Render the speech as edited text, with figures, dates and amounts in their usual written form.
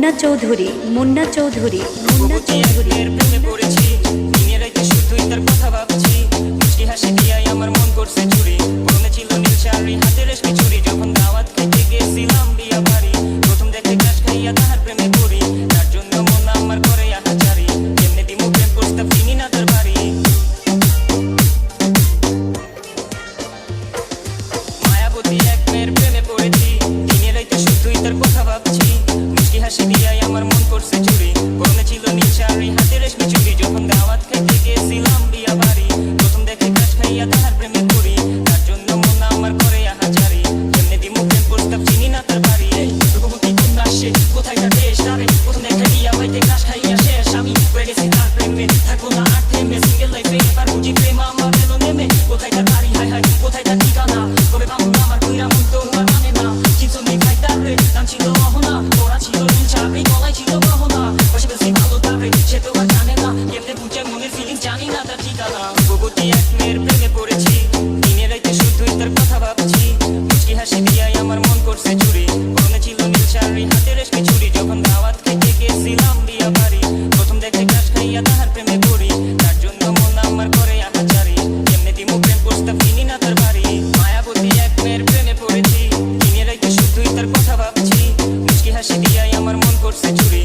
মুন্না চৌধুরী, মুন্না চৌধুরী, মুন্না চৌধুরী। প্রেমে পড়েছি, দিনে রাতে শুধুই তার কথা ভাবছি। মিষ্টি হাসি দিয়াই আমার মন করছে চুরি। পরনে ছিল নীল শাড়ি, হাতে রেশমি চুড়ি। যখন দাওয়াত খেতে গেছিলাম বিয়া বাড়ি, প্রথম দেখে ঘাস খাইয়া তাহার প্রেমে পড়ি। তার জন্য মন আমার করে আহাজারি, কেমনে দিমু প্রেম প্রস্তাব চিনি না তার বাড়ি। মায়াবতী এক মেয়ের প্রেমে পড়েছি, দিনে রাতে শুধুই তার কথা ভাবছি। মিষ্টি হাসি দিয়াই আমার মন করছে চুরি। পরনে ছিল নীল শাড়ি, হাতে রেশমি চুড়ি। যখন দাওয়াত খেতে গেছিলাম বিয়া বাড়ি, প্রথম দেখে ঘাস খাইয়া তাহার প্রেমে পড়ি। তার জন্য মন আমার করে আহাজারি, কেমনে দিমু প্রেম প্রস্তাব চিনি না তার বাড়ি। রূপবতী কন্যা সে, কোথায় তার দেশ তারে? প্রথম দেখা বিয়া বাড়িতে ঘাস খাইয়া শেষ। আমি হয়ে গেছি তার প্রেমে, থাকবো না আর থেমে। সিঙ্গেল লাইফে এবার বুঝি প্রেম আমার এলো নেমে। কোথায় তার বাড়ি, হায় হায় কোথায় তার ঠিকানা? কবে পাবো আমার কইরা মন তো আর মানে না। চিনছো নেই খাই তার রে, নাম ছিল অহনা। ওরা ছিল নীল চাকরি, গলায় ছিল গহনা। বসে বসে ভালো তারে, সে তো আর জানে না। কেমনে বুঝে মনের ফিলিংস, জানি না তার ঠিকানা। রূপবতী এক মেয়ের প্রেমে পড়েছি, দিনে রাতে শুধুই তার কথা ভাবছি। মিষ্টি হাসি দিয়াই আমার মন করছে চুরি। পরনে ছিল নীল শাড়ি, হাতে রেশমি চুড়ি। যখন দাওয়াত খেতে গেছিলাম বিয়া বাড়ি, প্রথম দেখে ঘাস খাইয়া তাহার প্রেমে পড়ি। তার জন্য মন আমার করে আহাজারি, কেমনে দিমু প্রেম প্রস্তাব চিনি না তার বাড়ি। মায়াবতী এক মেয়ের প্রেমে পড়েছি, দিনে রাতে শুধুই তার কথা ভাবছি। মিষ্টি হাসি দিয়াই আমার মন করছে চুরি।